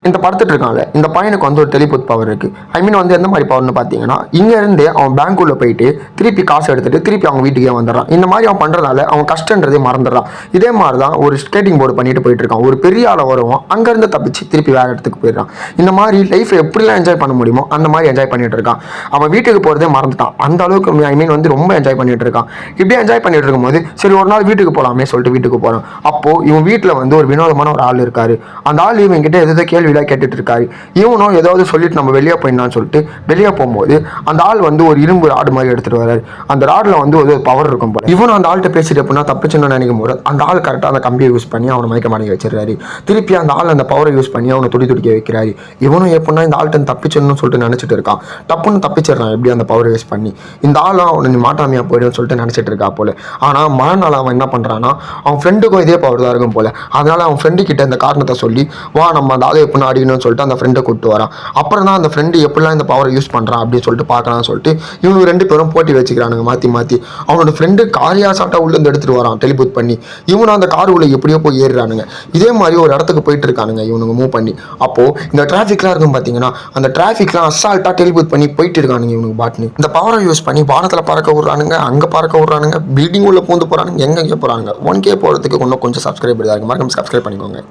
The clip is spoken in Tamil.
இந்த படுத்துட்டு இருக்கான்ல இந்த பையனுக்கு வந்து ஒரு டெலிபோத் பவர் இருக்கு. ஐ மீன் வந்து எந்த மாதிரி பவர்னு பார்த்தீங்கன்னா, இங்க இருந்து அவன் பேங்க்குள்ள போயிட்டு திருப்பி காசு எடுத்துட்டு திருப்பி அவங்க வீட்டுக்கே வந்துடுறான். இந்த மாதிரி அவன் பண்றதால அவன் கஷ்டன்றதே மறந்துடுறான். இதே மாதிரி தான் ஒரு ஸ்கேட்டிங் போர்டு பண்ணிட்டு போயிட்டு இருக்கான். ஒரு பெரிய ஆள வருவான், அங்கிருந்து தப்பிச்சு திருப்பி வேற இடத்துக்கு போயிடுறான். இந்த மாதிரி லைஃப் எப்படிலாம் என்ஜாய் பண்ண முடியுமோ அந்த மாதிரி என்ஜாய் பண்ணிட்டு இருக்கான். அவன் வீட்டுக்கு போறதே மறந்துட்டான். அந்த அளவுக்கு ஐ மீன் வந்து ரொம்ப என்ஜாய் பண்ணிட்டு இருக்கான். இப்படி என்ஜாய் பண்ணிட்டு இருக்கும்போது சரி ஒரு நாள் வீட்டுக்கு போலாமே சொல்லிட்டு வீட்டுக்கு போறான். அப்போ இவன் வீட்டுல வந்து ஒரு வினோதமான ஒரு ஆள் இருக்காரு. அந்த ஆள் இவன் கிட்ட எதாவது கேள்வியெல்லாம் கேட்டுட்டு இருக்காரு. இவனும் ஏதாவது சொல்லிட்டு நம்ம வெளியே போயிடலாம்னு சொல்லிட்டு வெளியே போகும்போது அந்த ஆள் வந்து ஒரு இரும்பு ராடு மாதிரி எடுத்துட்டு வர்றாரு. அந்த ராட்ல வந்து ஒரு பவர் இருக்கும் போல. இவனும் அந்த ஆள்கிட்ட பேசிட்டு எப்படின்னா தப்பிச்சுன்னு நினைக்கும் போது அந்த ஆள் கரெக்டாக அந்த கம்பியை யூஸ் பண்ணி அவனை மயக்க மாடி வச்சிடறாரு. திருப்பி அந்த ஆள் அந்த பவரை யூஸ் பண்ணி அவனை துடிக்க வைக்கிறாரு. இவனும் எப்படின்னா இந்த ஆள்கிட்ட தப்பிச்சிடணும்னு சொல்லிட்டு நினைச்சிட்டு இருக்கான். டப்புன்னு தப்பிச்சிடறான் எப்படி அந்த பவரை யூஸ் பண்ணி. இந்த ஆளும் அவனை நீ மாட்டாமையா போயிடுன்னு சொல்லிட்டு நினைச்சிட்டு இருக்கா போல. ஆனா மறுநாள் அவன் என்ன பண்றான்னா அவன் ஃப்ரெண்டுக்கும் இதே பவர் தான் இருக்கும் போல. அதனால அவன் ஃப்ரெண்டு கிட்ட இந்த காரணத்தை சொல்லி வா நம்ம அந்த ஆளை எப்படின்னா அடிக்கணும்னு சொல்லிட்டு அந்த ஃப்ரெண்டை கூப்பிட்டு வரான். அப்புறம் தான் அந்த ஃப்ரெண்டு எப்படிலாம் இந்த பவரை யூஸ் பண்ணுறான் அப்படின்னு சொல்லிட்டு பார்க்கலாம்னு சொல்லிட்டு இவனுக்கு ரெண்டு பேரும் போட்டி வச்சுக்கிறானுங்க மாற்றி. அவனோட ஃப்ரெண்டு காரியா சாட்டா உள்ள இருந்து எடுத்துட்டு வரான் டெலிபோத் பண்ணி. இவனும் அந்த கார் உள்ள எப்படியோ போய் ஏறுறானுங்க. இதே மாதிரி ஒரு இடத்துக்கு போயிட்டு இருக்கானுங்க இவனுங்க மூவ் பண்ணி. அப்போ இந்த டிராஃபிக்லாம் இருக்கும் பார்த்தீங்கன்னா அந்த டிராஃபிக்லாம் அசால்ட்டா டெலிபோத் பண்ணி போயிட்டு இருக்கானுங்க இவனுக்கு பாட்னு. இந்த பவரை யூஸ் பண்ணி வானத்தில் பறக்க விடுறானுங்க, அங்கே பறக்க விடுறானுங்க, பில்டிங் உள்ள பூந்து போறானுங்க, எங்கே போறானுங்க. 1K போகிறதுக்கு இன்னும் கொஞ்சம் சப்ஸ்கிரைப் இருக்கு. மறக்காம சப்ஸ்கிரைப் பண்ணிக்கோங்க.